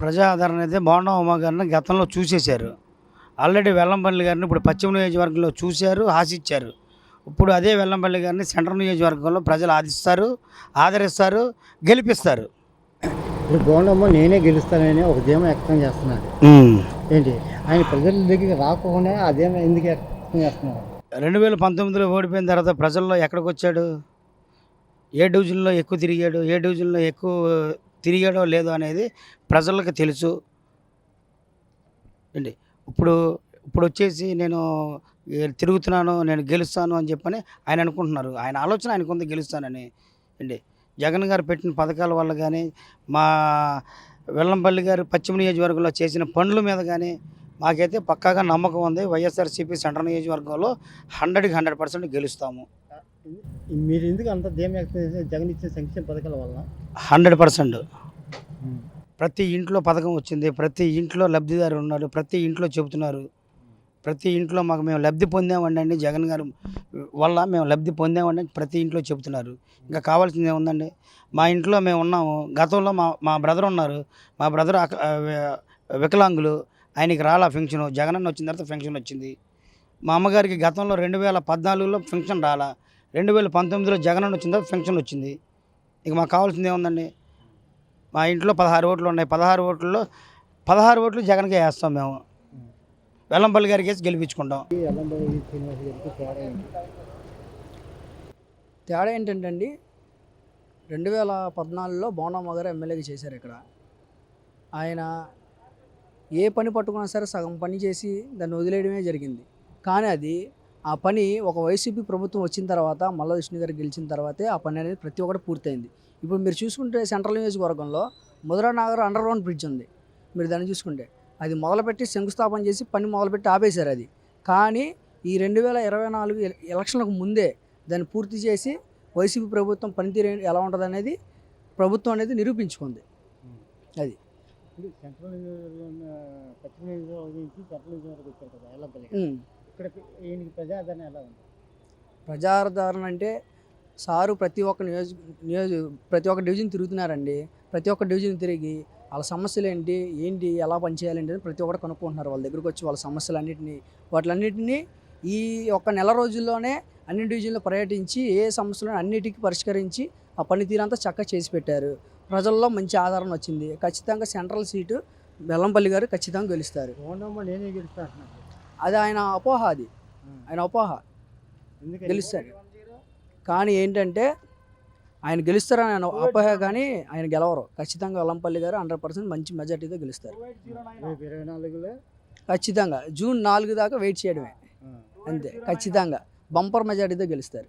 ప్రజా ఆదరణ అయితే బోండా ఉమా గారిని గతంలో చూసేశారు. ఆల్రెడీ వెల్లంపల్లి గారిని ఇప్పుడు పశ్చిమ నియోజకవర్గంలో చూశారు, ఆశించారు. ఇప్పుడు అదే వెల్లంపల్లి గారిని సెంట్రల్ నియోజకవర్గంలో ప్రజలు ఆదరిస్తారు, గెలిపిస్తారు. ఇప్పుడు బోండమ్మ నేనే గెలుస్తానని ఒక ధీమా వ్యక్తం చేస్తున్నాడు. ఏంటి ఆయన ప్రజల దగ్గరికి రాకుండా ఆ ధీమా ఎందుకు వ్యక్తం చేస్తున్నారు? 2019లో ఓడిపోయిన తర్వాత ప్రజల్లో ఎక్కడికి వచ్చాడు? ఏ డివిజన్లో ఎక్కువ తిరిగాడు, ఏ డివిజన్లో ఎక్కువ తిరిగాడో లేదో అనేది ప్రజలకు తెలుసు అండి. ఇప్పుడు ఇప్పుడు వచ్చేసి నేను తిరుగుతున్నాను, నేను గెలుస్తాను అని చెప్పని ఆయన అనుకుంటున్నారు. ఆయన ఆలోచన ఆయనకుంది గెలుస్తానని అండి. జగన్ గారు పెట్టిన పథకాల వల్ల కానీ, మా వెల్లంపల్లి గారు పశ్చిమ నియోజకవర్గంలో చేసిన పనుల మీద కానీ మాకైతే పక్కాగా నమ్మకం ఉంది. వైఎస్ఆర్సీపీ సెంట్రల్ నియోజకవర్గంలో 100% గెలుస్తాము. మీరు ఎందుకు అంత ధీమా వ్యక్తం చేశారు? జగన్ ఇచ్చిన సంక్షేమ పథకాల వల్ల 100% ప్రతి ఇంట్లో పథకం వచ్చింది, ప్రతి ఇంట్లో లబ్ధిదారు ఉన్నారు, ప్రతి ఇంట్లో చెబుతున్నారు, ప్రతి ఇంట్లో మేము లబ్ధి పొందామండి అండి, జగన్ గారు వల్ల మేము లబ్ధి పొందామండి అని ప్రతి ఇంట్లో చెబుతున్నారు. ఇంకా కావాల్సింది ఏముందండి? మా ఇంట్లో మేము ఉన్నాము. గతంలో మా బ్రదర్ ఉన్నారు, మా బ్రదర్ వికలాంగులు, ఆయనకి రాలా ఫెన్షన్. జగన్ అన్న వచ్చిన తర్వాత ఫెన్షన్ వచ్చింది. మా అమ్మగారికి గతంలో 2014లో ఫెన్షన్ రాలా, 2019లో జగన్ అన్న వచ్చిన తర్వాత ఫెన్షన్ వచ్చింది. ఇక మాకు కావాల్సింది ఏముందండి? మా ఇంట్లో 16 ఓట్లు ఉన్నాయి. 16 ఓట్లలో 16 ఓట్లు జగన్కే వేస్తాం మేము. వెల్లంపల్లి గారికి వేసి గెలిపించుకుంటాం. తేడా ఏంటంటే అండి, 2014లో బోండమ్మ గారు ఎమ్మెల్యేగా చేశారు. ఇక్కడ ఆయన ఏ పని పట్టుకున్నా సరే సగం పని చేసి దాన్ని వదిలేయడమే జరిగింది. కానీ ఆ పని ఒక వైసీపీ ప్రభుత్వం వచ్చిన తర్వాత, మల్ల విష్ణు గారు గెలిచిన తర్వాతే ఆ పని అనేది ప్రతి ఒక్కటి పూర్తయింది. ఇప్పుడు మీరు చూసుకుంటే సెంట్రల్ నియోజకవర్గంలో ముద్రానగర్ అండర్ గ్రౌండ్ బ్రిడ్జ్ ఉంది. మీరు దాన్ని చూసుకుంటే అది మొదలుపెట్టి శంకుస్థాపన చేసి పని మొదలుపెట్టి ఆపేశారు అది. కానీ ఈ 2024 ఎలక్షన్లకు ముందే దాన్ని పూర్తి చేసి వైసీపీ ప్రభుత్వం పనితీరు ఎలా ఉంటుంది అనేది ప్రభుత్వం అనేది నిరూపించుకుంది. అది సెంట్రల్ పశ్చిమ నియోజకవర్గం నుంచి సెంట్రల్ నియోజకవర్గం వచ్చారు కదా వెల్లంపల్లి. ఇక్కడ ఈయనకి ప్రజాదరణ ఎలా ఉంది? ప్రజాదరణ అంటే సారు ప్రతి ఒక్క డివిజన్ తిరుగుతున్నారండి. ప్రతి ఒక్క డివిజన్ తిరిగి వాళ్ళ సమస్యలు ఏంటి ఎలా పనిచేయాలంటే ప్రతి ఒక్కటి కనుక్కుంటున్నారు. వాళ్ళ దగ్గరకు వచ్చి వాళ్ళ సమస్యలన్నింటినీ వాటిలన్నింటినీ ఈ ఒక్క నెల రోజుల్లోనే అన్ని డివిజన్లు పర్యటించి ఏ సమస్యలను అన్నిటికీ పరిష్కరించి ఆ పనితీరంతా చక్కగా చేసి పెట్టారు. ప్రజల్లో మంచి ఆదరణ వచ్చింది. ఖచ్చితంగా సెంట్రల్ సీటు వెల్లంపల్లి గారు ఖచ్చితంగా గెలుస్తారు. బోండమ్మ నేనే గెలుస్తాను. అది ఆయన అపోహ, ఆయన అపోహ. గెలుస్తారు కానీ ఏంటంటే ఆయన గెలుస్తారని ఆయన అపోహ, కానీ ఆయన గెలవరు. ఖచ్చితంగా వెల్లంపల్లి గారు 100% మంచి మెజార్టీతో గెలుస్తారు. 24లో ఖచ్చితంగా జూన్ 4 దాకా వెయిట్ చేయడమే అంతే. ఖచ్చితంగా బంపర్ మెజార్టీతో గెలుస్తారు.